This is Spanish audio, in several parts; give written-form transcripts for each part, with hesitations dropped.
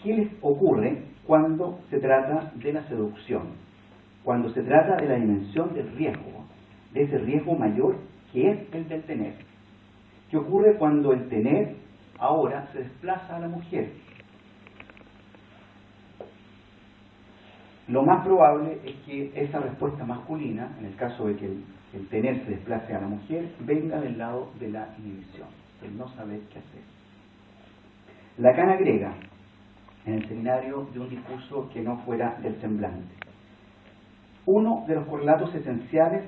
¿qué les ocurre cuando se trata de la seducción? Cuando se trata de la dimensión del riesgo, de ese riesgo mayor que es el del tener. ¿Qué ocurre cuando el tener ahora se desplaza a la mujer? Lo más probable es que esa respuesta masculina, en el caso de que el tener se desplace a la mujer, venga del lado de la inhibición, del no saber qué hacer. Lacan agrega en el seminario de un discurso que no fuera del semblante: uno de los correlatos esenciales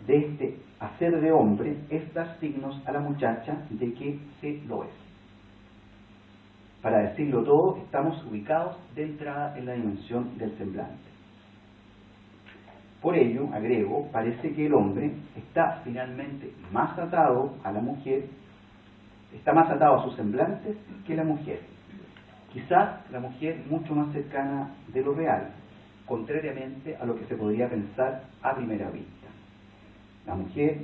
de este hacer de hombre es dar signos a la muchacha de que se lo es. Para decirlo todo, estamos ubicados de entrada en la dimensión del semblante. Por ello, agrego, parece que el hombre está finalmente más atado a la mujer, está más atado a sus semblantes que la mujer. Quizás la mujer mucho más cercana de lo real, contrariamente a lo que se podría pensar a primera vista. La mujer,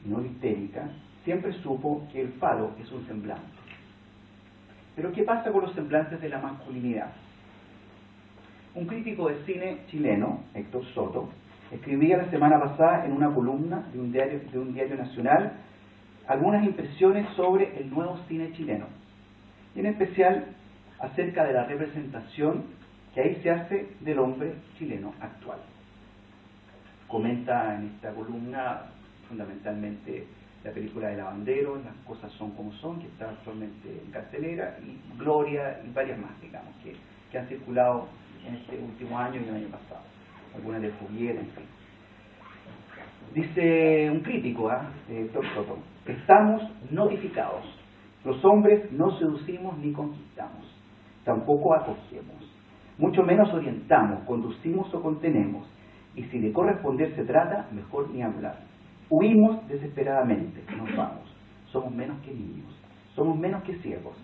no histérica, siempre supo que el falo es un semblante. Pero ¿qué pasa con los semblantes de la masculinidad? Un crítico de cine chileno, Héctor Soto, escribía la semana pasada en una columna de un diario nacional algunas impresiones sobre el nuevo cine chileno, y en especial acerca de la representación que ahí se hace del hombre chileno actual. Comenta en esta columna fundamentalmente la película de Lavandero, Las cosas son como son, que está actualmente en cartelera, y Gloria y varias más, digamos, que han circulado en este último año y el año pasado, algunas de Fourier, en fin. Dice un crítico, Héctor Soto: estamos notificados, los hombres no seducimos ni conquistamos, tampoco acogemos, mucho menos orientamos, conducimos o contenemos, y si de corresponder se trata, mejor ni hablar. Huimos desesperadamente, nos vamos. Somos menos que niños, somos menos que ciegos,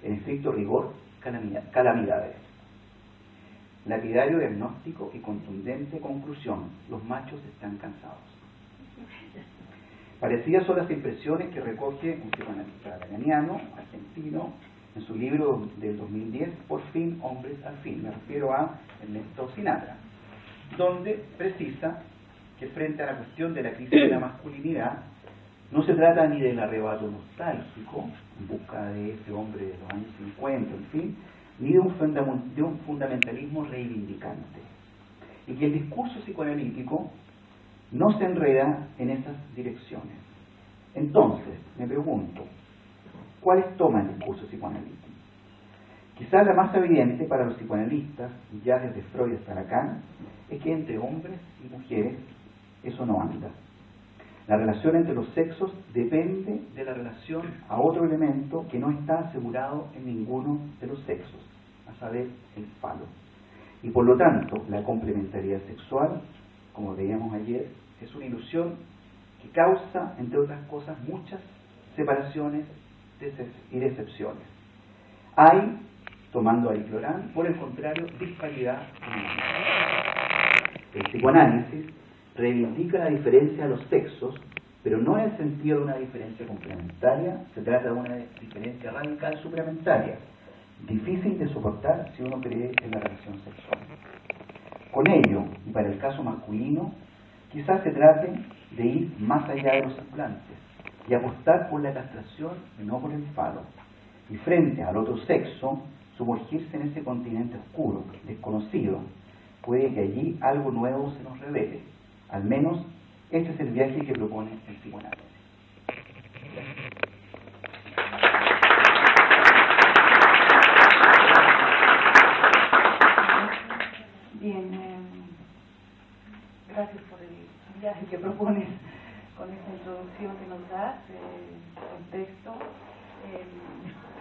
en estricto rigor, calamidades. Lapidario diagnóstico y contundente conclusión: los machos están cansados. Parecidas son las impresiones que recoge un psicoanalista lacaniano, argentino, en su libro del 2010, Por fin, hombres al fin. Me refiero a Ernesto Sinatra, donde precisa que frente a la cuestión de la crisis de la masculinidad no se trata ni del arrebato nostálgico en busca de ese hombre de los años 50, en fin, ni de un fundamentalismo reivindicante, y que el discurso psicoanalítico no se enreda en esas direcciones. Entonces, me pregunto, ¿cuáles toma el discurso psicoanalítico? Quizás la más evidente para los psicoanalistas, ya desde Freud hasta Lacan, es que entre hombres y mujeres eso no anda. La relación entre los sexos depende de la relación a otro elemento que no está asegurado en ninguno de los sexos, a saber, el falo. Y por lo tanto, la complementariedad sexual, como veíamos ayer, es una ilusión que causa, entre otras cosas, muchas separaciones y decepciones. Hay, tomando a Lacan, por el contrario, disparidad humana. El psicoanálisis reivindica la diferencia de los sexos, pero no en el sentido de una diferencia complementaria, se trata de una diferencia radical suplementaria, difícil de soportar si uno cree en la relación sexual. Con ello, y para el caso masculino, quizás se trate de ir más allá de los implantes y apostar por la castración y no por el falo, y frente al otro sexo, sumergirse en ese continente oscuro, desconocido. Puede que allí algo nuevo se nos revele. Al menos este es el viaje que propone el psicoanálisis. Bien, gracias por el viaje que propones con esta introducción que nos das, contexto.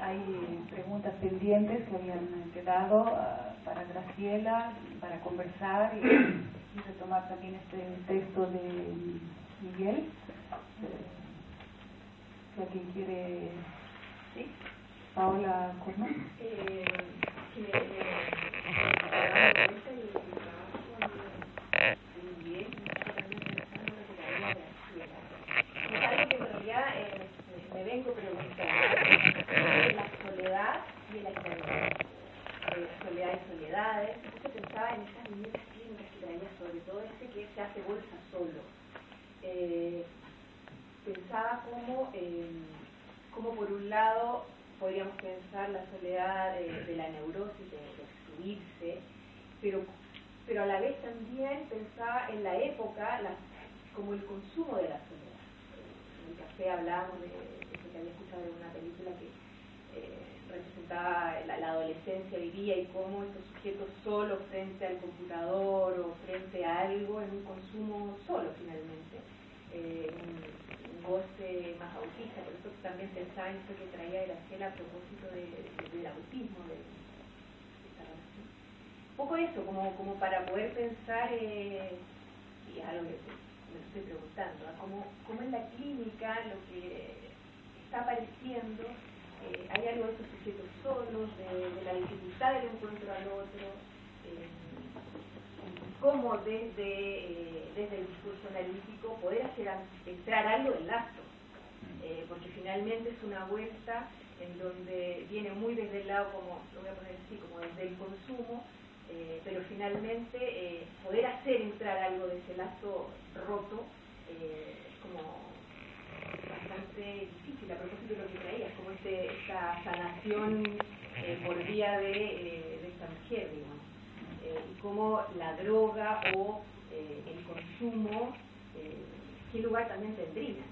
Hay preguntas pendientes que habían quedado para Graciela, para conversar y retomar también este texto de Miguel. Si alguien quiere... ¿Sí? Paola Cornón. Me vengo preguntando la soledad y el aislamiento. veces mucho pensaba en esas viñetas clínicas que traía, sobre todo que se hace bolsa solo. Pensaba cómo por un lado podríamos pensar la soledad de la neurosis, de excluirse, pero a la vez también pensaba en la época como el consumo de la soledad. En el café hablábamos de que había escuchado en una película que representaba la adolescencia vivía y cómo estos sujetos solos frente al computador o frente a algo en un consumo solo finalmente, un goce más autista. Por eso también pensaba en esto que traía Graciela a propósito del autismo, de esta relación. Un poco eso, como para poder pensar, y es algo que me lo estoy preguntando, ¿cómo en la clínica lo que está apareciendo, hay algo de estos sujetos solos, de la dificultad del encuentro al otro, cómo desde el discurso analítico poder hacer entrar algo en acto, porque finalmente es una vuelta en donde viene muy desde el lado, como lo voy a poner así, como desde el consumo, pero finalmente poder hacer entrar algo de ese lazo roto es como bastante difícil, a propósito de lo que traías, como esta sanación por vía de esta mujer, digamos, y cómo la droga o el consumo, qué lugar también tendría,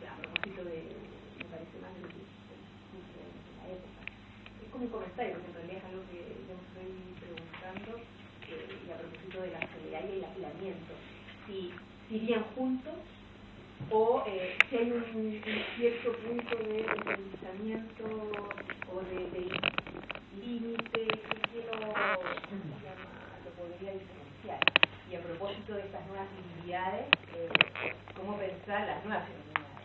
a propósito me parece más de lo que discute en la época. Es como un comentario, porque en realidad es algo que yo me estoy preguntando, y a propósito de la soledad y el aislamiento, si irían juntos, o si hay un cierto punto de deslizamiento o de límite que lo podría diferenciar. Y a propósito de estas nuevas habilidades, ¿cómo pensar las nuevas habilidades?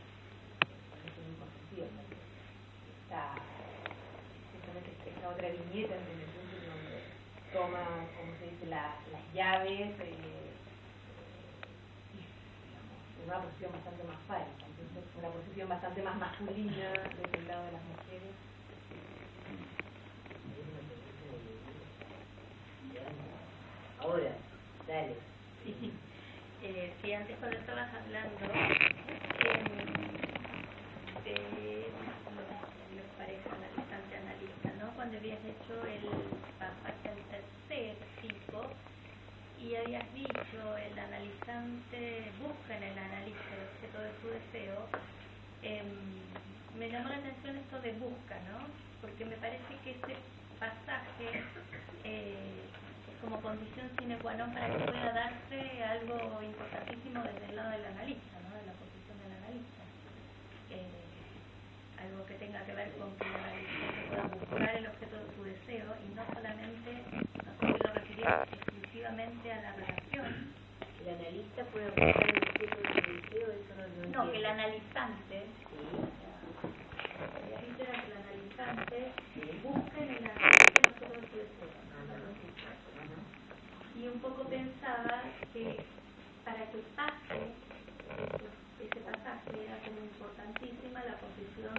En ese mismo sentido. Justamente esta otra viñeta en el punto en donde toma, como se dice, las llaves, una posición bastante más fálica, entonces una posición bastante más masculina desde el lado de las mujeres. Ahora, dale. Sí, antes cuando estabas hablando de los parejas analizante-analista, ¿no? Cuando habías hecho el pasaje al tercer tipo, y habías dicho, el analizante busca en el analista el objeto de su deseo, me llamó la atención esto de busca, ¿no? Porque me parece que ese pasaje es como condición sine qua non para que pueda darse algo importantísimo desde el lado del analista, ¿no? De la posición del analista. Algo que tenga que ver con que el analista pueda buscar el objeto de su deseo y no solamente, no sé si lo refería exclusivamente a la relación. El analista puede buscar el objeto de su deseo, eso no entiendo. No, que el analizante, el analizante busca en el analista el objeto de su deseo. Y un poco pensaba que para que pase ese pasaje era como importantísima la posición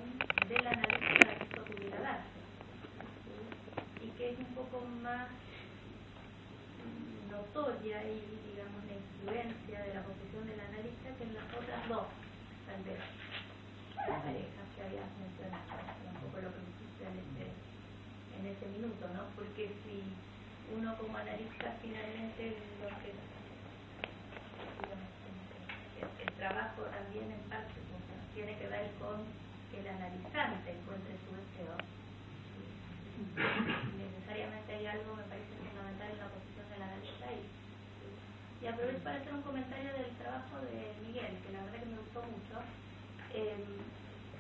del analista para que esto pudiera darse, ¿sí? Y que es un poco más notoria y, digamos, la influencia de la posición del analista que en las otras dos, tal vez, las parejas que habías mencionado, un poco lo que dijiste en ese minuto, ¿no? Porque si uno como analista finalmente lo que el trabajo también en parte tiene que ver con que el analizante encuentre su deseo. Necesariamente hay algo, me parece fundamental en la posición del analista y aprovecho para hacer un comentario del trabajo de Miguel, que la verdad que me gustó mucho,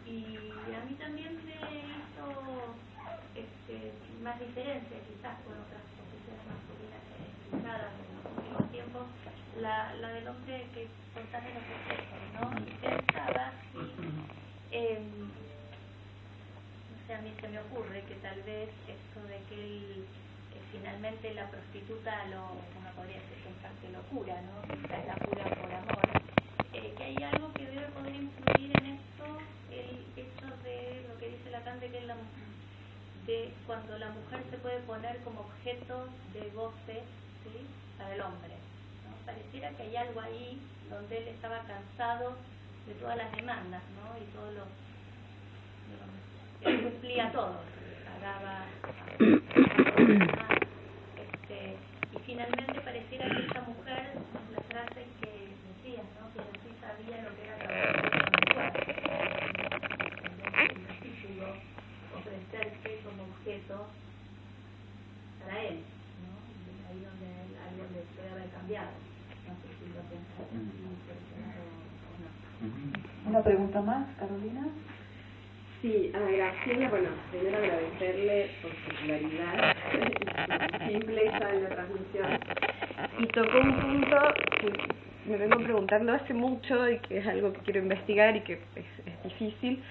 y a mí también me hizo más diferencia quizás con otras posiciones masculinas escuchadas en los últimos tiempos, la del hombre que contaba los procesos, ¿no? Y pensaba no sé, a mí se me ocurre que tal vez esto de que finalmente la prostituta uno podría decir que en parte locura, ¿no? Quizás la cura por amor, que hay algo que debe poder influir en esto, el hecho de lo que dice Lacan de que de cuando la mujer se puede poner como objeto de goce, ¿sí?, para el hombre, ¿no? Pareciera que hay algo ahí donde él estaba cansado de todas las demandas, ¿no? Y todos los, digamos, él cumplía todo, pagaba y finalmente pareciera que esta mujer, la frase que decías, ¿no?, que sí sabía lo que era trabajar en el título, ofrecerse como objeto para él, ¿no? Ahí donde algo le puede haber cambiado. No sé si lo pensás o no. ¿Una pregunta más, Carolina? Sí, a Graciela, bueno, primero agradecerle por su claridad y su simpleza en la transmisión. Y tocó un punto que me vengo preguntando hace mucho y que es algo que quiero investigar y que es difícil,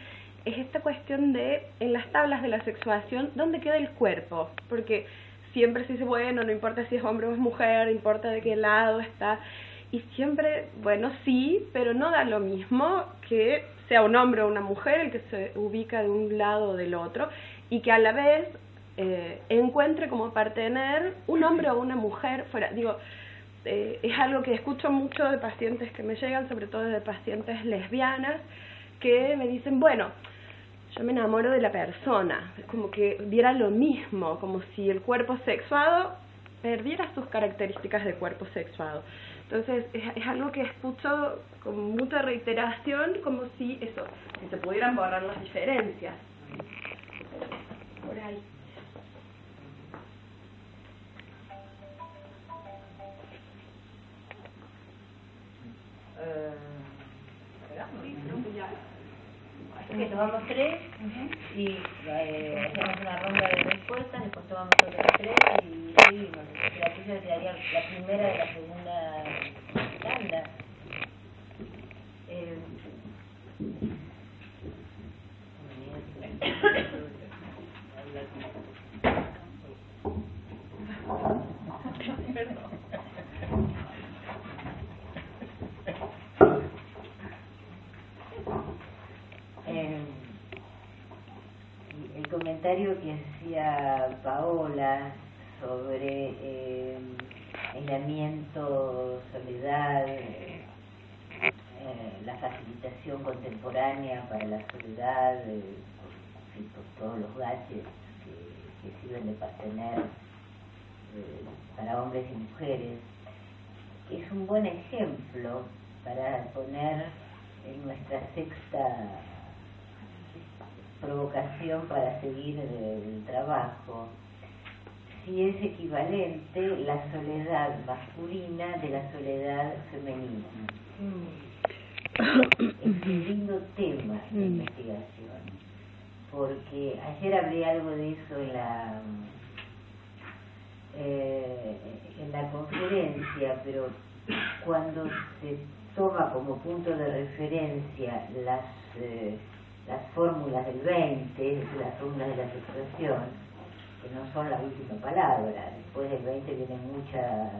es esta cuestión de, en las tablas de la sexuación, ¿dónde queda el cuerpo? Porque siempre se dice, bueno, no importa si es hombre o es mujer, importa de qué lado está, y siempre, bueno, sí, pero no da lo mismo que sea un hombre o una mujer el que se ubica de un lado o del otro, y que a la vez encuentre como partener un hombre o una mujer fuera. Digo, es algo que escucho mucho de pacientes que me llegan, sobre todo de pacientes lesbianas, que me dicen, bueno, yo me enamoro de la persona, como que diera lo mismo, como si el cuerpo sexuado perdiera sus características de cuerpo sexuado. Entonces es algo que escucho con mucha reiteración, como si eso, si se pudieran borrar las diferencias. Por ahí. Que tomamos 3 y hacemos una ronda de respuestas, después tomamos otras 3 y seguimos. La tuya quedaría la primera de la segunda tanda. El comentario que hacía Paola sobre aislamiento, soledad, la facilitación contemporánea para la soledad, por todos los gadgets que sirven de partener para hombres y mujeres, es un buen ejemplo para poner en nuestra sexta provocación para seguir el trabajo, si es equivalente la soledad masculina de la soledad femenina. Es un lindo tema de investigación, porque ayer hablé algo de eso en la conferencia, pero cuando se toma como punto de referencia las fórmulas del 20, es decir, las fórmulas de la sexuación, que no son la última palabra, después del 20 vienen muchas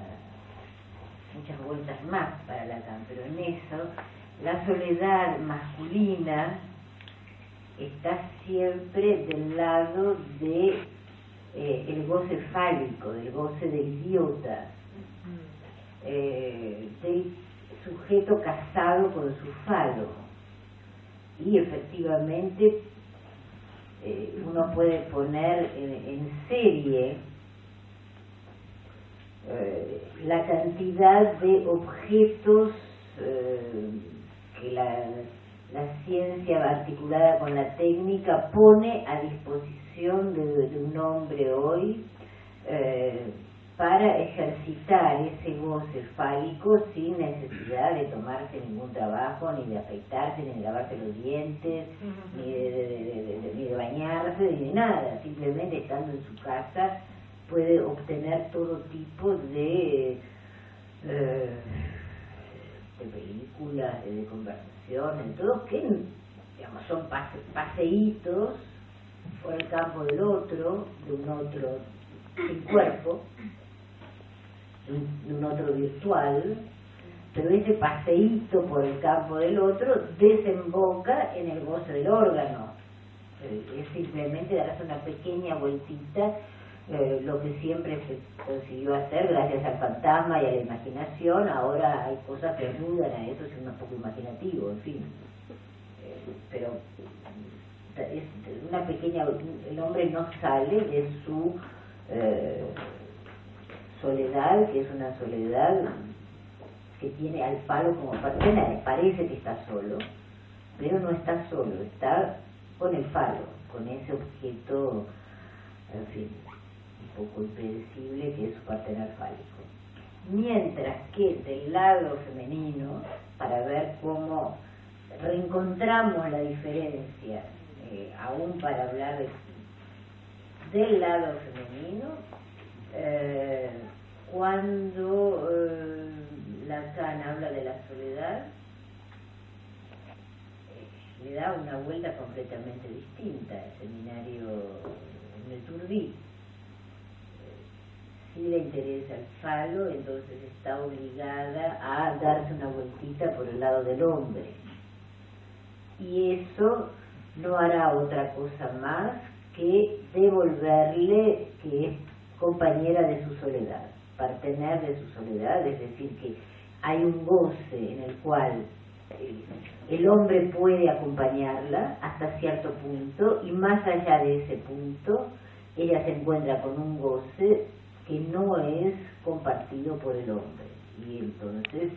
vueltas más para Lacan, pero en eso la soledad masculina está siempre del lado de el goce fálico, del goce del idiota, del sujeto casado con su falo. Y efectivamente uno puede poner en serie la cantidad de objetos que la ciencia articulada con la técnica pone a disposición de un hombre hoy para ejercitar ese goce fálico sin necesidad de tomarse ningún trabajo, ni de afeitarse, ni de lavarse los dientes, ni de bañarse, ni de nada. Simplemente estando en su casa puede obtener todo tipo de películas, de conversaciones, todo que, digamos, son paseitos por el campo del otro, de un otro sin cuerpo, de un otro virtual, pero ese paseíto por el campo del otro desemboca en el goce del órgano, Es simplemente darse una pequeña vueltita, lo que siempre se consiguió hacer gracias al fantasma y a la imaginación. Ahora hay cosas que ayudan a eso, es un poco imaginativo, en fin. Pero es una pequeña, el hombre no sale de su soledad, que es una soledad que tiene al falo como partenario. Parece que está solo, pero no está solo, está con el falo, con ese objeto, en fin, un poco impredecible que es su partenar fálico. Mientras que del lado femenino, para ver cómo reencontramos la diferencia, aún para hablar del lado femenino, cuando Lacan habla de la soledad, le da una vuelta completamente distinta al seminario en el Turbí. Si le interesa el falo, entonces está obligada a darse una vueltita por el lado del hombre. Y eso no hará otra cosa más que devolverle que es compañera de su soledad, partener de su soledad, es decir, que hay un goce en el cual el hombre puede acompañarla hasta cierto punto, y más allá de ese punto ella se encuentra con un goce que no es compartido por el hombre, y entonces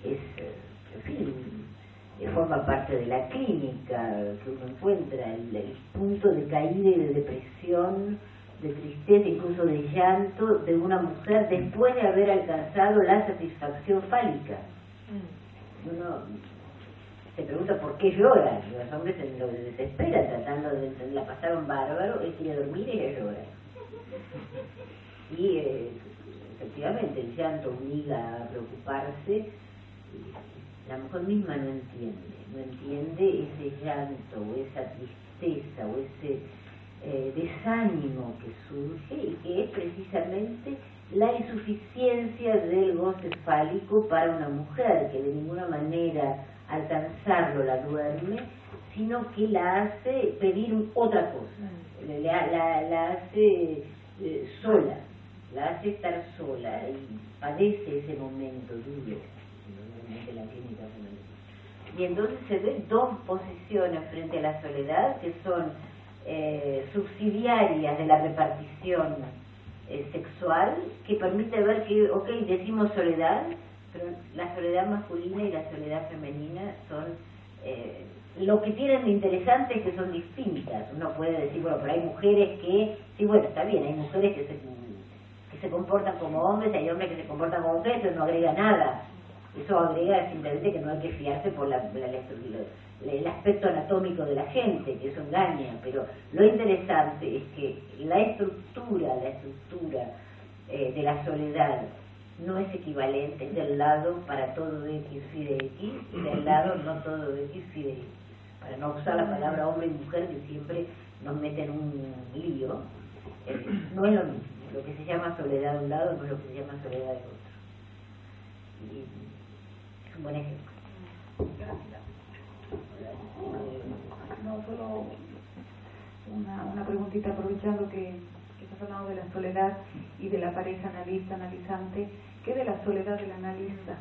en fin, forma parte de la clínica que uno encuentra, el punto de caída y de depresión, de tristeza, incluso de llanto de una mujer después de haber alcanzado la satisfacción fálica. Uno se pregunta por qué llora. Los hombres se lo desesperan tratando de, la pasaron bárbaro, él quiere dormir y ella llora. Y efectivamente el llanto obliga a preocuparse. La mujer misma no entiende ese llanto o esa tristeza o ese desánimo que surge, y que es precisamente la insuficiencia del goce fálico para una mujer, que de ninguna manera alcanzarlo la duerme, sino que la hace pedir otra cosa, la hace sola, la hace estar sola, y padece ese momento duro de la clínica femenina. Y entonces se ven dos posiciones frente a la soledad que son subsidiarias de la repartición sexual, que permite ver que, ok, decimos soledad, pero la soledad masculina y la soledad femenina son lo que tienen de interesante es que son distintas. Uno puede decir, bueno, pero hay mujeres que, sí, bueno, está bien, hay mujeres que se comportan como hombres, hay hombres que se comportan como mujeres, pero no agrega nada. Eso agrega simplemente que no hay que fiarse por el aspecto anatómico de la gente, que eso engaña, pero lo interesante es que la estructura de la soledad no es equivalente, es del lado para todo X phi de X y del lado no todo X phi de X. Para no usar la palabra hombre y mujer, que siempre nos meten un lío, no es lo mismo. Lo que se llama soledad de un lado no es lo que se llama soledad del otro. Y es un buen ejemplo. No, solo una preguntita, aprovechando que estás hablando de la soledad y de la pareja analista, analizante. ¿Qué de la soledad del analista?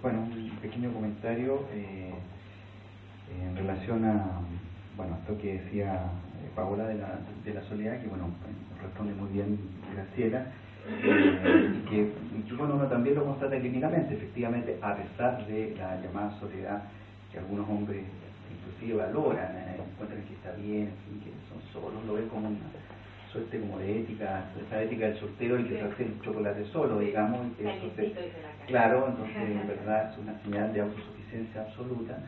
Bueno, un pequeño comentario en relación a esto que decía Paola de la soledad, que responde muy bien Graciela, y que uno también lo constata clínicamente. Efectivamente, a pesar de la llamada soledad que algunos hombres inclusive valoran, encuentran que está bien, que son solos, lo ven como una suerte como de ética, esa ética del soltero y que se hace el chocolate solo, digamos, y que eso claro, entonces en verdad es una señal de autosuficiencia absoluta.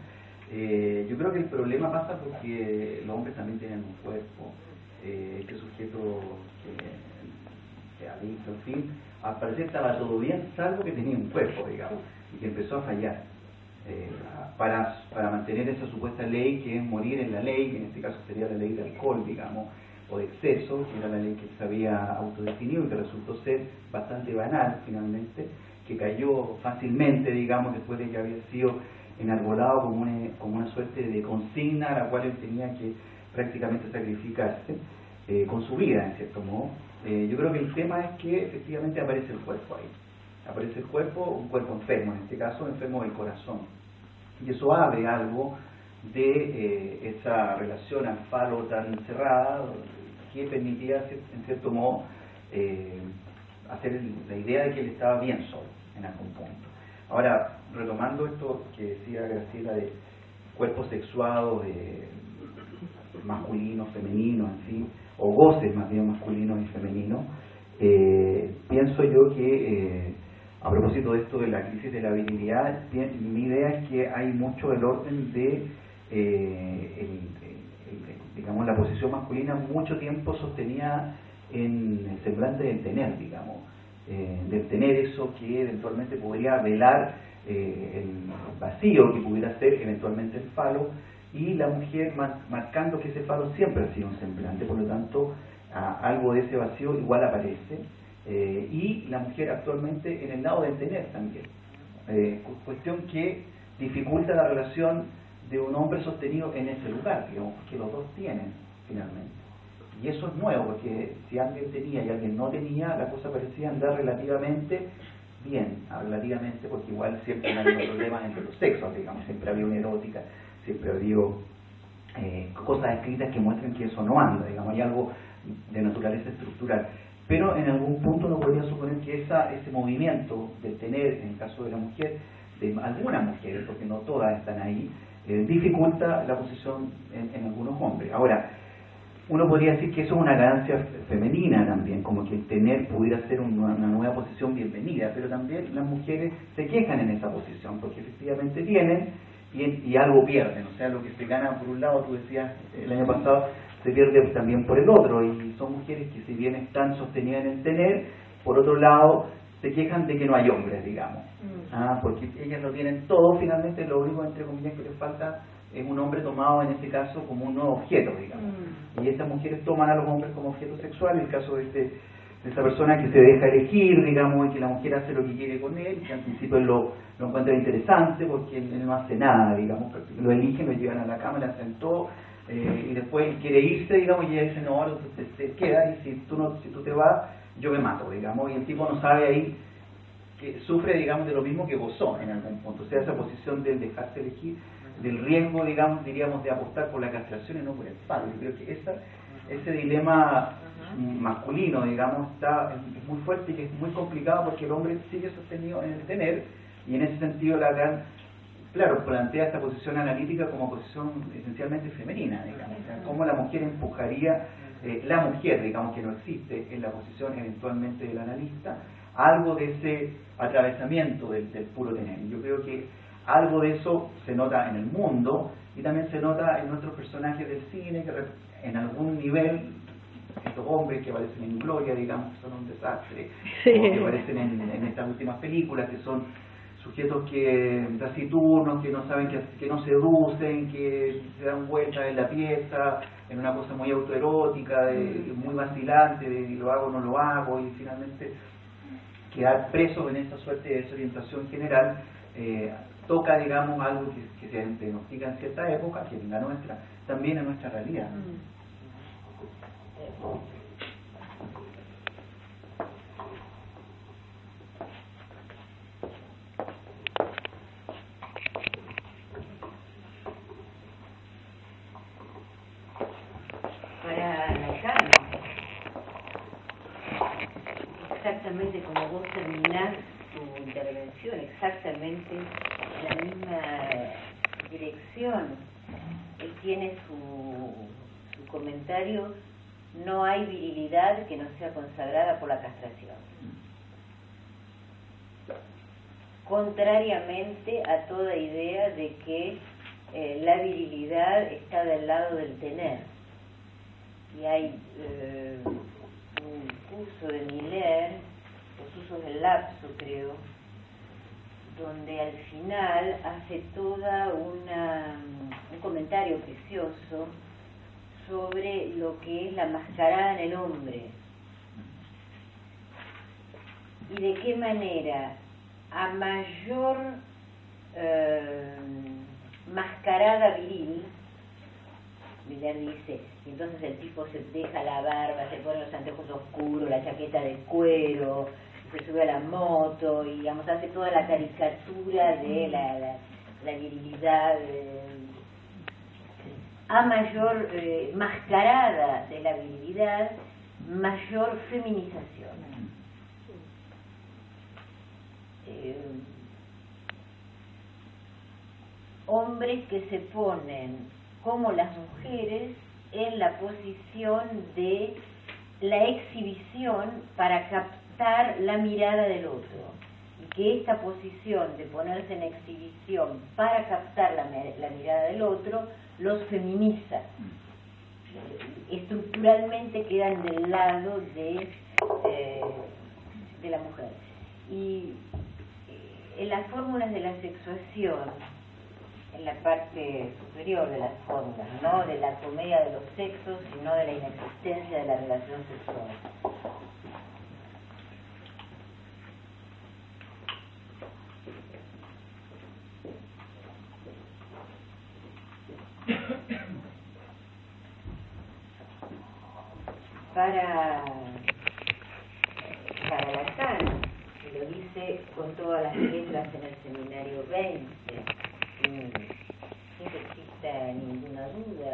Yo creo que el problema pasa porque los hombres también tienen un cuerpo, este sujeto que adicto, en fin, al parecer estaba todo bien, salvo que tenía un cuerpo, digamos, y que empezó a fallar para mantener esa supuesta ley que es morir en la ley, que en este caso sería la ley de alcohol, digamos, o de exceso, que era la ley que se había autodefinido y que resultó ser bastante banal finalmente, que cayó fácilmente, digamos, después de que había sido enarbolado como una suerte de consigna a la cual él tenía que prácticamente sacrificarse con su vida, en cierto modo. Yo creo que el tema es que efectivamente aparece el cuerpo ahí. Aparece el cuerpo, un cuerpo enfermo, en este caso enfermo del corazón. Y eso abre algo de esa relación al falo tan cerrada que permitía, en cierto modo, hacer la idea de que él estaba bien solo en algún punto. Ahora, retomando esto que decía Graciela de cuerpos sexuados, masculinos, femeninos, en fin, o goces más bien masculinos y femeninos, pienso yo que a propósito de esto de la crisis de la virilidad, mi idea es que hay mucho del orden de digamos, la posición masculina mucho tiempo sostenida en el semblante del tener, digamos, del tener eso que eventualmente podría velar el vacío que pudiera ser eventualmente el falo, y la mujer marcando que ese falo siempre ha sido un semblante, por lo tanto algo de ese vacío igual aparece, y la mujer actualmente en el lado del tener también, cuestión que dificulta la relación de un hombre sostenido en ese lugar, digamos, que los dos tienen finalmente. Y eso es nuevo, porque si alguien tenía y alguien no tenía, la cosa parecía andar relativamente bien, relativamente, porque igual siempre han habido problemas entre los sexos, digamos, siempre había una erótica, siempre ha habido cosas escritas que muestran que eso no anda, digamos, hay algo de naturaleza estructural. Pero en algún punto uno podría suponer que ese movimiento del tener, en el caso de la mujer, de algunas mujeres, porque no todas están ahí, dificulta la posición en algunos hombres. Ahora, uno podría decir que eso es una ganancia femenina también, como que el tener pudiera ser una nueva posición bienvenida, pero también las mujeres se quejan en esa posición, porque efectivamente tienen y algo pierden, o sea, lo que se gana por un lado, tú decías el año pasado, se pierde también por el otro, y son mujeres que si bien están sostenidas en el tener, por otro lado se quejan de que no hay hombres, digamos, porque ellas lo tienen todo, finalmente lo único entre comillas que les falta es un hombre tomado en este caso como un nuevo objeto, digamos, y estas mujeres toman a los hombres como objeto sexual, el caso de esa persona que se deja elegir, digamos, y que la mujer hace lo que quiere con él, que al principio él lo encuentra interesante porque él no hace nada, digamos, lo eligen, lo llevan a la cama, le hacen todo, y después quiere irse, digamos, y ella dice, no, ahora te queda, y si tú te vas, yo me mato, digamos, y el tipo no sabe ahí que sufre, digamos, de lo mismo que gozó en algún punto, o sea, esa posición del dejarse elegir, del riesgo, digamos, diríamos, de apostar por la castración y no por el palo. Yo creo que ese dilema masculino, digamos, es muy fuerte y que es muy complicado porque el hombre sigue sostenido en el tener, y en ese sentido Lacan, claro, plantea esta posición analítica como posición esencialmente femenina, digamos, o sea, cómo la mujer empujaría, la mujer, digamos, que no existe en la posición eventualmente del analista, algo de ese atravesamiento del puro tener. Y yo creo que algo de eso se nota en el mundo y también se nota en nuestros personajes del cine, que en algún nivel, estos hombres que aparecen en Gloria, digamos, que son un desastre, sí, o que aparecen en estas últimas películas, que son sujetos que taciturnos, que no saben, que no seducen, que se dan vueltas en la pieza, en una cosa muy autoerótica, muy vacilante, de lo hago o no lo hago, y finalmente quedar presos en esa suerte de desorientación general, toca, digamos, algo que se diagnostica en cierta época, que en la nuestra, también en nuestra realidad. Para Lacan, exactamente como vos terminás tu intervención, exactamente la misma dirección que tiene su comentario: no hay virilidad que no sea consagrada por la castración. Contrariamente a toda idea de que la virilidad está del lado del tener. Y hay un curso de Miller, Los usos del lapso, creo, donde al final hace toda un comentario precioso sobre lo que es la mascarada en el hombre y de qué manera a mayor mascarada viril, Miller dice, y entonces el tipo se deja la barba, se pone los anteojos oscuros, la chaqueta de cuero, se sube a la moto y, digamos, hace toda la caricatura de la virilidad, a mayor mascarada de la virilidad, mayor feminización. Hombres que se ponen como las mujeres en la posición de la exhibición para captar la mirada del otro, y que esta posición de ponerse en exhibición para captar la mirada del otro los feminiza, estructuralmente quedan del lado de la mujer. Y en las fórmulas de la sexuación, en la parte superior de las fórmulas, no de la comedia de los sexos, sino de la inexistencia de la relación sexual. Para Lacan, que lo dice con todas las letras en el seminario 20, sin que exista ninguna duda,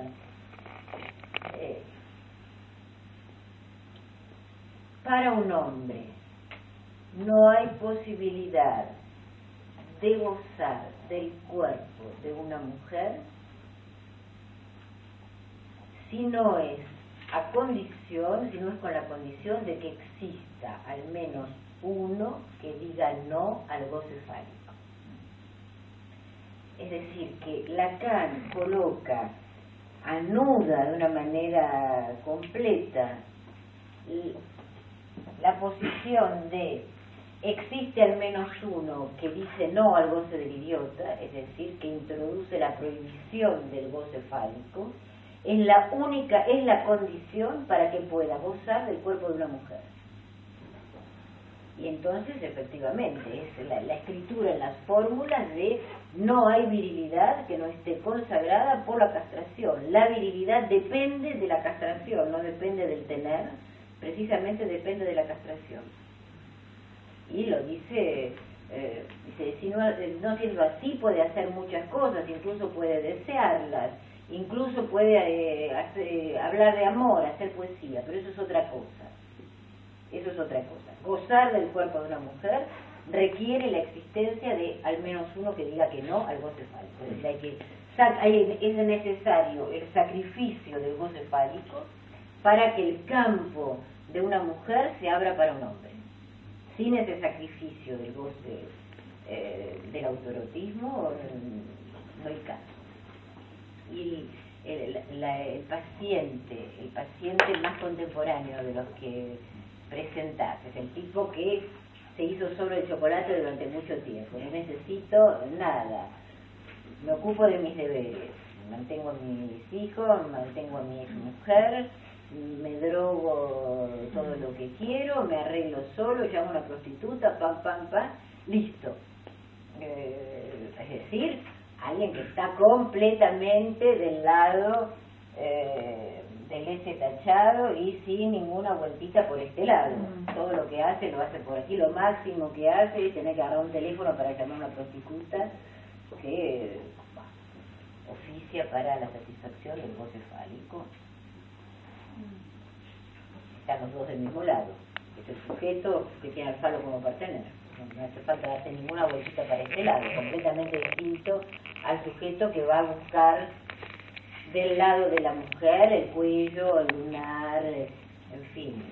para un hombre no hay posibilidad de gozar del cuerpo de una mujer si no es con la condición de que exista al menos uno que diga no al goce fálico. Es decir, que Lacan anuda de una manera completa la posición de existe al menos uno que dice no al goce del idiota, es decir, que introduce la prohibición del goce fálico, es la condición para que pueda gozar del cuerpo de una mujer. Y entonces, efectivamente, es la escritura en las fórmulas de no hay virilidad que no esté consagrada por la castración. La virilidad depende de la castración, no depende del tener, precisamente depende de la castración. Y lo dice, si no siendo así puede hacer muchas cosas, incluso puede desearlas, incluso puede hablar de amor, hacer poesía, pero eso es otra cosa. Eso es otra cosa. Gozar del cuerpo de una mujer requiere la existencia de al menos uno que diga que no al goce fálico. Es decir, es necesario el sacrificio del goce fálico para que el campo de una mujer se abra para un hombre. Sin ese sacrificio del goce del autoerotismo no hay caso. Y el paciente más contemporáneo de los que presentás es el tipo que se hizo solo el chocolate durante mucho tiempo. No necesito nada, me ocupo de mis deberes, mantengo a mis hijos, mantengo a mi exmujer, me drogo todo lo que quiero, me arreglo solo, llamo a una prostituta, pam, listo. Es decir, alguien que está completamente del lado del ese tachado y sin ninguna vueltita por este lado. Todo lo que hace lo hace por aquí. Lo máximo que hace es tener que agarrar un teléfono para llamar a una prostituta que oficia para la satisfacción del goce fálico. Están los dos del mismo lado. Es el sujeto que tiene al falo como partener. No hace falta darse ninguna vueltita para este lado, completamente distinto al sujeto que va a buscar del lado de la mujer el cuello, el lunar, en fin,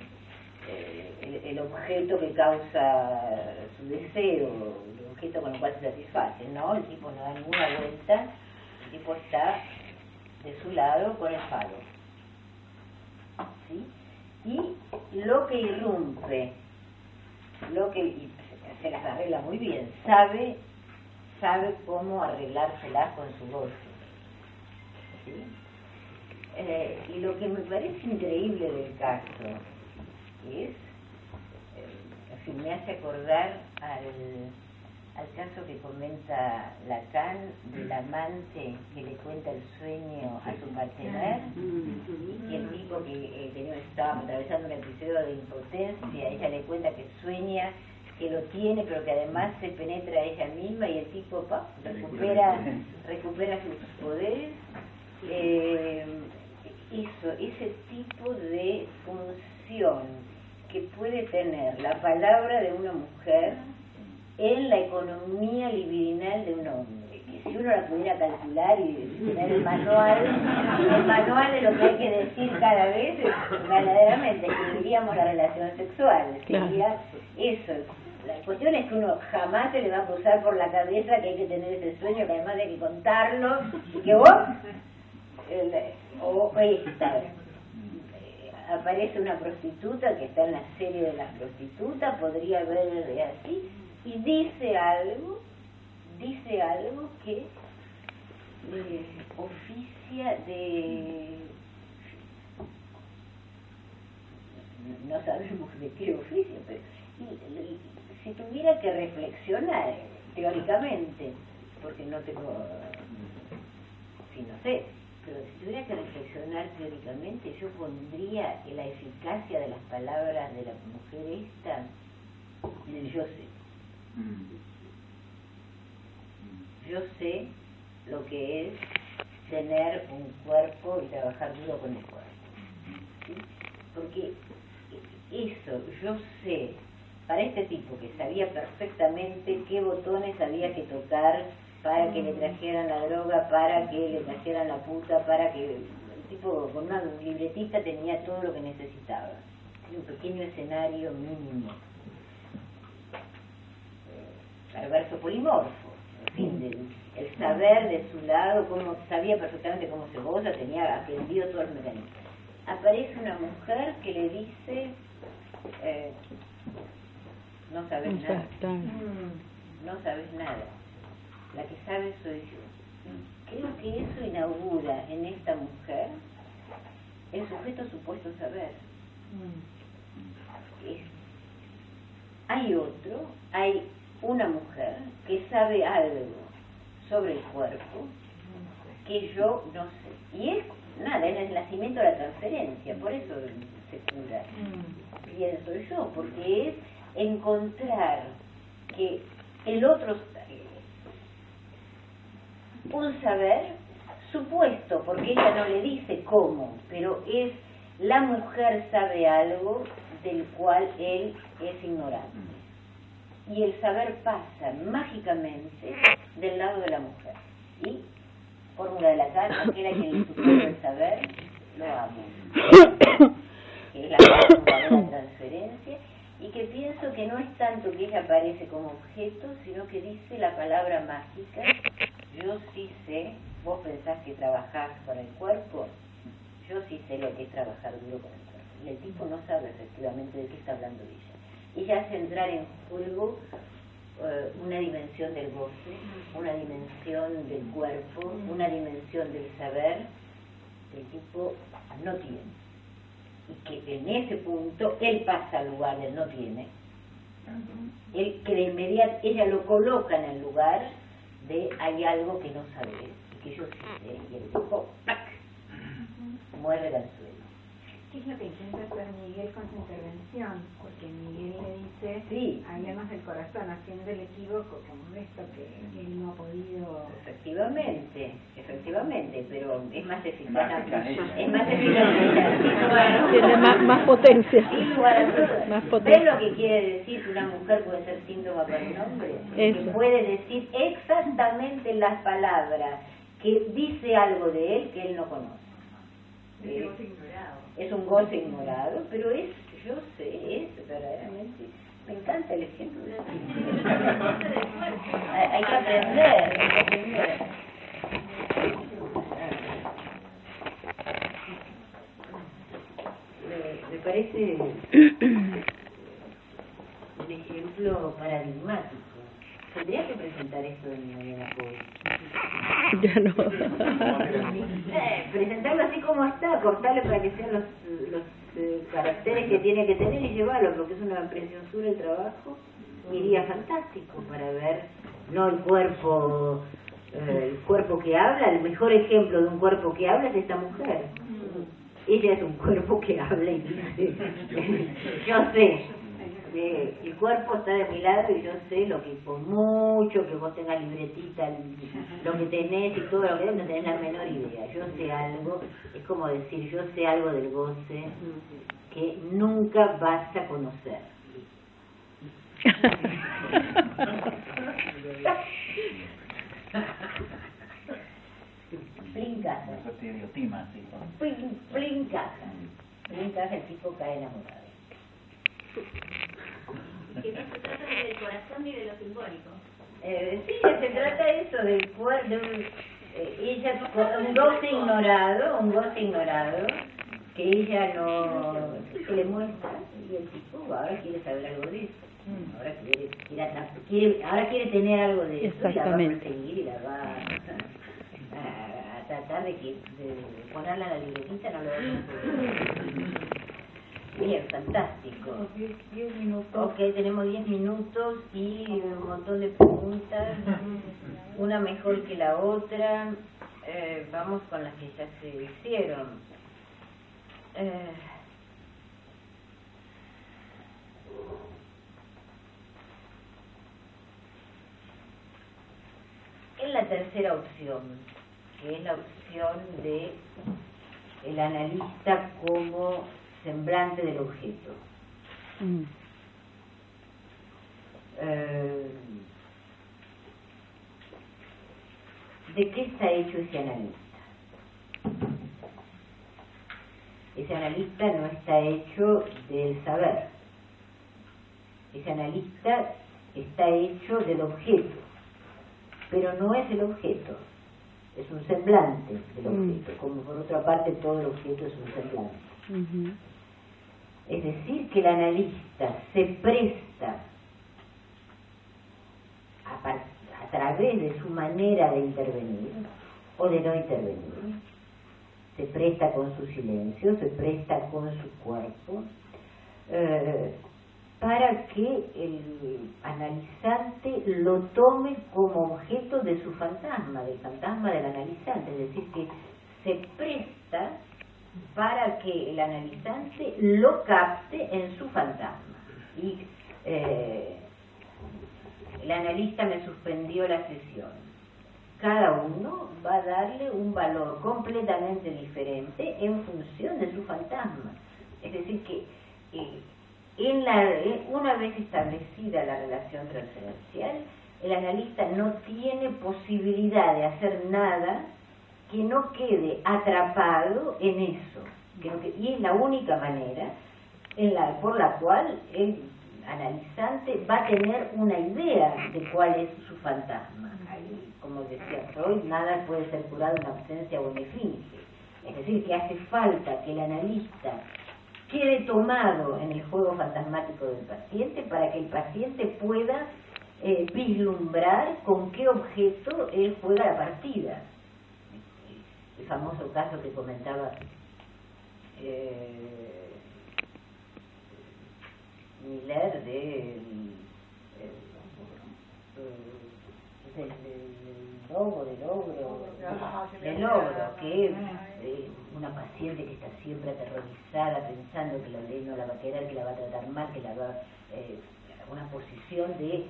el objeto que causa su deseo, el objeto con el cual se satisface, ¿no? El tipo no da ninguna vuelta, el tipo está de su lado con el falo, ¿sí? Y lo que irrumpe, y se las arregla muy bien, sabe cómo arreglárselas con su goce, ¿sí? Y lo que me parece increíble del caso es, en fin, me hace acordar al caso que comenta Lacan del amante que le cuenta el sueño a su partener, y el tipo que estaba atravesando un episodio de impotencia, ella le cuenta que sueña que lo tiene, pero que además se penetra a ella misma, y el tipo recupera sus poderes. Ese tipo de función que puede tener la palabra de una mujer en la economía libidinal de un hombre, que si uno la pudiera calcular y tener el manual de lo que hay que decir cada vez, verdaderamente escribiríamos la relación sexual, sería eso. La cuestión es que uno jamás se le va a cruzar por la cabeza que hay que tener ese sueño, que además hay que contarlo, y que vos, aparece una prostituta que está en la serie de las prostitutas, podría ver así, y dice algo que oficia de... no sabemos de qué oficio, pero si tuviera que reflexionar teóricamente, porque no tengo, sí, no sé, pero si tuviera que reflexionar teóricamente, yo pondría la eficacia de las palabras de la mujer esta en el yo sé. Yo sé lo que es tener un cuerpo y trabajar duro con el cuerpo, ¿sí? Porque eso, yo sé, para este tipo que sabía perfectamente qué botones había que tocar para que le trajeran la droga, para que le trajeran la puta, para que el tipo con una libretita tenía todo lo que necesitaba, un pequeño escenario mínimo, perverso polimorfo, en fin, el saber de su lado, como sabía perfectamente cómo se goza, tenía aprendido todos los mecanismos. Aparece una mujer que le dice, no sabes nada, no sabes nada, la que sabe soy yo. Creo que eso inaugura en esta mujer el sujeto supuesto saber. Hay una mujer que sabe algo sobre el cuerpo que yo no sé, y es nada, es el nacimiento de la transferencia, por eso se cura, pienso yo, porque es encontrar que el otro, un saber supuesto, porque ella no le dice cómo, pero es la mujer sabe algo del cual él es ignorante, y el saber pasa mágicamente del lado de la mujer, y fórmula de Lacan, aquel a quien le supone el saber, lo amo, que es la fórmula de la transferencia, y que pienso que no es tanto que ella aparece como objeto, sino que dice la palabra mágica, yo sí sé, vos pensás que trabajás con el cuerpo, yo sí sé lo que es trabajar duro con el cuerpo, y el tipo no sabe efectivamente de qué está hablando ella. Ella hace entrar en juego una dimensión del goce, una dimensión del cuerpo, una dimensión del saber que el tipo no tiene, y que en ese punto él pasa al lugar del no tiene, él que de inmediato ella lo coloca en el lugar de hay algo que no sabes y que yo sí sé, y el tipo ¡pac! Muerde al suelo. ¿Qué es lo que intenta hacer Miguel con su intervención? Porque Miguel le dice, sí, háblanos del corazón, haciendo el equívoco como esto que él no ha podido... Efectivamente, pero es más eficaz. Es más eficaz ella. Tiene más potencia. Sin lugar a dudas. Más potencia. ¿Ves lo que quiere decir que una mujer puede ser síntoma para un hombre? Eso. Que puede decir exactamente las palabras que dice algo de él que él no conoce. Es un goce ignorado, pero es, yo sé, es verdaderamente, me encanta el ejemplo. Hay que aprender, Me parece un ejemplo paradigmático. Tendría que presentar esto en Mariana Pol. Ya no. Presentarlo así como está, cortarle para que sean los caracteres que tiene que tener y llevarlo, porque es una preciosura el trabajo. Iría fantástico para ver no el cuerpo que habla. El mejor ejemplo de un cuerpo que habla es esta mujer. Ella es un cuerpo que habla y dice, yo sé, el cuerpo está de mi lado y yo sé lo que, por mucho que vos tengas libretita, lo que tenés y todo lo que no tenés la menor idea. Yo sé algo, es como decir, yo sé algo del goce que nunca vas a conocer. Plincaza. Eso te idiotima, sí. Plincaza. Plincaza, el tipo cae enamorado. Que no se trata ni del corazón ni de lo simbólico. Sí, se trata eso del cuerpo, ella, un goce ignorado, que ella no, que le muestra, y el tipo ahora quiere saber algo de eso. Ahora quiere tener algo de eso, y la va a perseguir y la va a tratar de ponerla en la libretita, no lo va a hacer. Bien, fantástico. 10 minutos. Ok, tenemos 10 minutos y un montón de preguntas, una mejor que la otra. Vamos con las que ya se hicieron. En la tercera opción, que es la opción de el analista como semblante del objeto. ¿De qué está hecho ese analista? Ese analista no está hecho del saber. Ese analista está hecho del objeto, pero no es el objeto, es un semblante del objeto, como por otra parte todo el objeto es un semblante. Es decir, que el analista se presta a través de su manera de intervenir o de no intervenir, se presta con su silencio, se presta con su cuerpo, para que el analizante lo tome como objeto de su fantasma, del fantasma del analizante, es decir, que se presta para que el analizante lo capte en su fantasma. Y el analista me suspendió la sesión. Cada uno va a darle un valor completamente diferente en función de su fantasma. Es decir, que una vez establecida la relación transferencial, el analista no tiene posibilidad de hacer nada que no quede atrapado en eso. Y es la única manera por la cual el analizante va a tener una idea de cuál es su fantasma. Como decía Freud, nada puede ser curado en ausencia o en esfinge. Es decir, que hace falta que el analista quede tomado en el juego fantasmático del paciente para que el paciente pueda vislumbrar con qué objeto él juega la partida. El famoso caso que comentaba Miller del logro, que es una paciente que está siempre aterrorizada pensando que la ley no la va a querer, que la va a tratar mal, que la va una posición de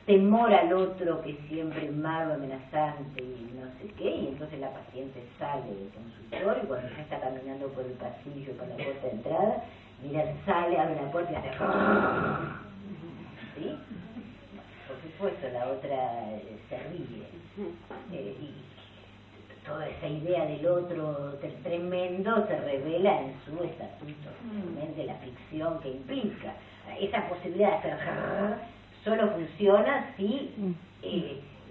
temor al otro, que es siempre malo, amenazante y no sé qué, y entonces la paciente sale del consultorio y cuando ya está caminando por el pasillo para la puerta de entrada, Miller sale, abre la puerta y hace ¿sí? Por supuesto, la otra se ríe y toda esa idea del otro tremendo se revela en su estatuto, de la ficción que implica. Esa posibilidad de hacer solo funciona si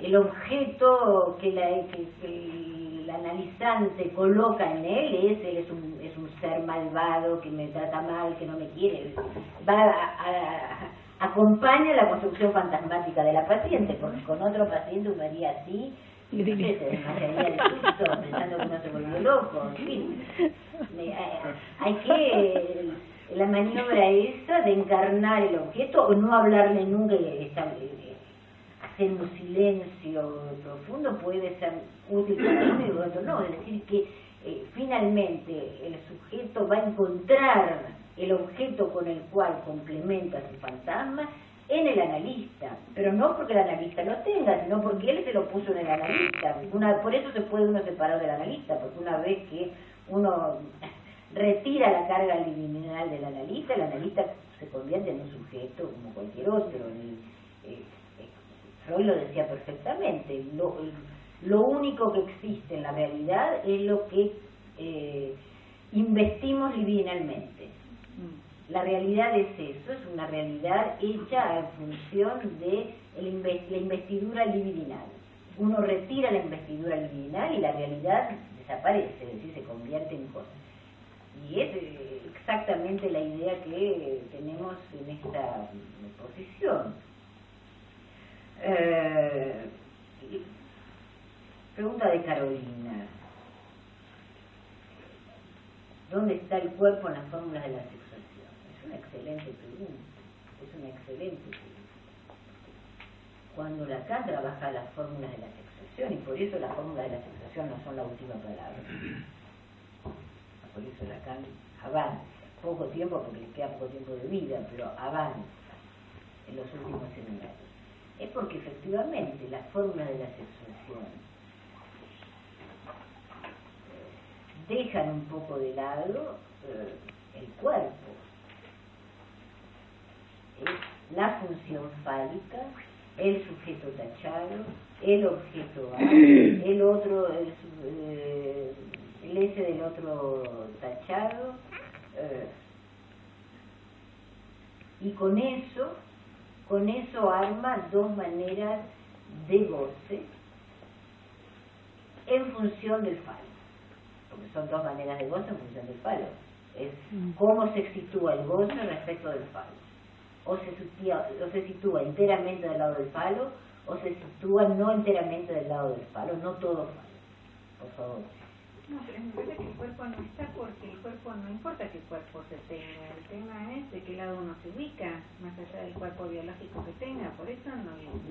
el objeto que el analizante coloca en él es un ser malvado que me trata mal, que no me quiere. Acompaña la construcción fantasmática de la paciente, porque con otro paciente uno haría así y se desmayaría de susto pensando que uno se volvió loco. En fin, hay que la maniobra esa de encarnar el objeto o no hablarle nunca y hacer un silencio profundo puede ser útil para uno y para otro no. Es decir, que finalmente el sujeto va a encontrar el objeto con el cual complementa su fantasma en el analista, pero no porque el analista lo tenga, sino porque él se lo puso en el analista. Por eso se puede uno separar del analista, porque una vez que uno retira la carga liminal del analista, el analista se convierte en un sujeto como cualquier otro. Freud lo decía perfectamente, lo único que existe en la realidad es lo que investimos libidinalmente. La realidad es eso, es una realidad hecha en función de la investidura libidinal. Uno retira la investidura libidinal y la realidad desaparece, es decir, se convierte en cosa. Y es exactamente la idea que tenemos en esta posición. Pregunta de Carolina. ¿Dónde está el cuerpo en las fórmulas de la sexuación? Es una excelente pregunta. Cuando Lacan trabaja las fórmulas de la sexuación, y por eso las fórmulas de la sexuación no son la última palabra. Por eso Lacan avanza. Poco tiempo, porque le queda poco tiempo de vida, pero avanza en los últimos seminarios. Es porque efectivamente las fórmulas de la sexuación dejan un poco de lado el cuerpo. Es la función fálica, el sujeto tachado, el objeto A, el otro, el S del otro tachado, y con eso arma dos maneras de goce en función del falo. Porque son dos maneras de goce en función del falo. Es cómo se sitúa el goce respecto del falo. O se sitúa enteramente del lado del falo, o se sitúa no enteramente del lado del falo, no todo falo. Por favor. No, pero me parece que el cuerpo no está porque el cuerpo no importa qué cuerpo se tenga. El tema es de qué lado uno se ubica, más allá del cuerpo biológico que tenga. Por eso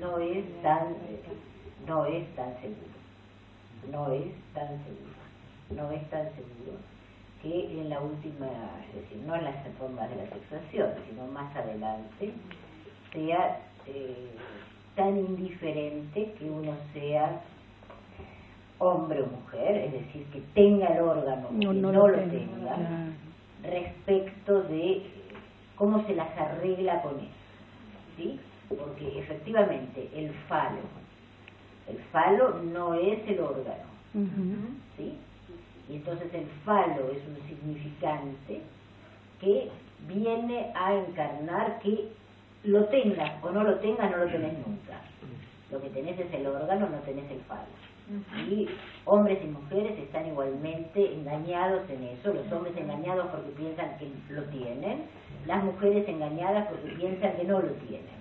no es tan seguro. No es tan seguro que en la última, es decir, no en las formas de la sexuación, sino más adelante, sea tan indiferente que uno sea hombre o mujer, es decir, que tenga el órgano o que no lo tenga, respecto de cómo se las arregla con eso, ¿sí? Porque efectivamente el falo no es el órgano, ¿sí? Y entonces el falo es un significante que viene a encarnar que lo tengas o no lo tengas, no lo tenés nunca. Lo que tenés es el órgano, no tenés el falo. Y hombres y mujeres están igualmente engañados en eso, los hombres engañados porque piensan que lo tienen, las mujeres engañadas porque piensan que no lo tienen.